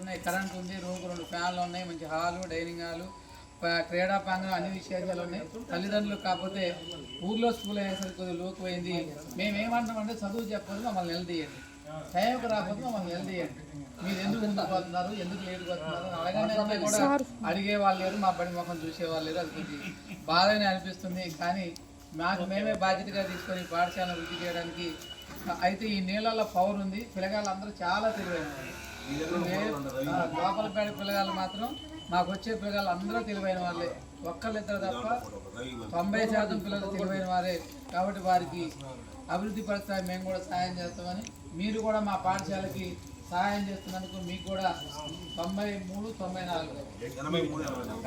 ఉన్నాయి, కరెంట్ ఉంది, రూమ్కి 2 ఫ్యాన్లు ఉన్నాయి, మంచి హాలు, డైనింగ్ హాలు, క్రీడా ప్రాంగణం, అన్ని విషయాలు ఉన్నాయి. తల్లిదండ్రులు కాకపోతే ఊర్లో స్కూల్ అయ్యేసరికి కొద్దిగా లోకుపోయింది. మేమేమంటామంటే చదువు చెప్పదు, మమ్మల్ని నిలదీయండి, టైంకి రాకపోతే మమ్మల్ని నిలదీయండి, మీరు ఎందుకు ముందుకు పోతున్నారు, ఎందుకు లేటుకు వస్తున్నారు అడగనే కూడా అడిగే వాళ్ళు లేరు, మా బడి ముఖం చూసేవాళ్ళు లేరు. అది కొంచెం బాధనే అనిపిస్తుంది. కానీ మేమే బాధ్యతగా తీసుకొని పాఠశాలను వృద్ధి చేయడానికి. అయితే ఈ నీళ్ళల్లో పవర్ ఉంది. పిల్లగాళ్ళు అందరూ చాలా తెలివైన వాళ్ళు. లోపలపేట పిల్లగాళ్ళు మాత్రం మాకు వచ్చే పిల్లగాళ్ళు అందరూ తెలివైన వాళ్ళే, ఒక్కళ్ళిద్దరు తప్ప 90% పిల్లలు తెలివైన వారే. కాబట్టి వారికి అభివృద్ధి పరుస్తాయి, మేము కూడా సహాయం చేస్తామని. మీరు కూడా మా పాఠశాలకి సహాయం చేస్తున్నందుకు మీకు కూడా 93, 94,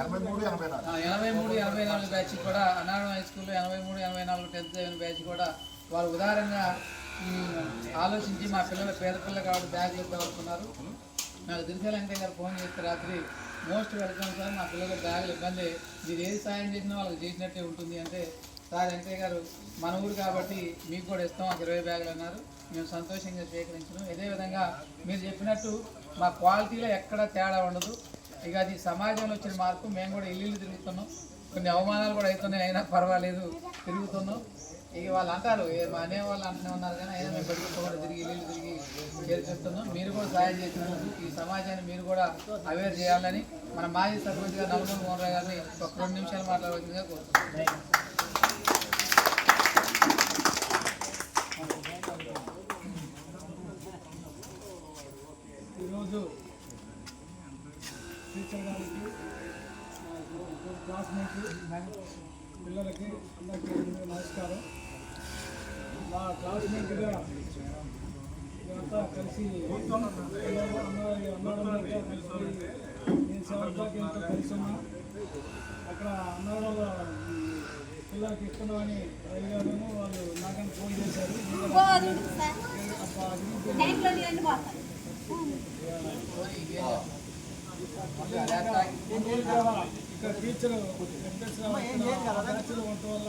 83, 84 బ్యాచ్ కూడా అన్నారం హై స్కూల్లో 83, 84 10th బ్యాచ్ కూడా వారు ఉదారంగా ఆలోచించి మా పిల్లలు పేద పిల్లలు కాబట్టి బ్యాగులు ఇవ్వగలుగుతున్నారు. నాకు దిరిశల వెంకయ్య గారు ఫోన్ చేస్తే రాత్రి, మోస్ట్ వెల్కమ్ సార్, మా పిల్లలు బ్యాగులు ఇబ్బంది, మీరు ఏది సాయం చేసినా వాళ్ళకి చేసినట్టే ఉంటుంది అంటే, సార్ వెంకయ్య గారు మన ఊరు కాబట్టి మీకు కూడా ఇస్తాం, ఒక 20 బ్యాగులు అన్నారు. మేము సంతోషంగా స్వీకరించడం. ఇదేవిధంగా మీరు చెప్పినట్టు మా క్వాలిటీలో ఎక్కడ తేడా ఉండదు. ఇక అది సమాజంలో వచ్చిన మార్పు. మేము కూడా ఇల్లు తిరుగుతున్నాం, కొన్ని అవమానాలు కూడా అవుతున్నాయి, అయినా పర్వాలేదు తిరుగుతున్నాం. ఇక వాళ్ళు అంటారు, అనేవాళ్ళు అంటూనే ఉన్నారు, కానీ అయినా మేము బడికి తిరిగి ఇల్లు తిరిగి చేర్పిస్తున్నాం. మీరు కూడా సహాయం చేసినందుకు ఈ సమాజాన్ని మీరు కూడా అవేర్ చేయాలని మన మాజీ సర్పంచ్ గారు నవనూరు మోహన్ రావు గారిని ఒక 2 నిమిషాలు మాట్లాడవలసిందిగా కోరుతున్నాం. ఈరోజు టీచర్ గారికి, క్లాస్మేట్ పిల్లలకి అందరికీ నమస్కారం. మా క్లాస్మేట్గా ఇదంతా కలిసి అన్నవరంలో కలిసి నేను 7 o'clock కలిసి ఉన్నా. అక్కడ అన్నవరంలో పిల్లలకి ఇస్తున్నామని అడిగాను. వాళ్ళు నాకని ఫోన్ చేశారు. ఇక్కడ టీచర్ ఉండటం వల్ల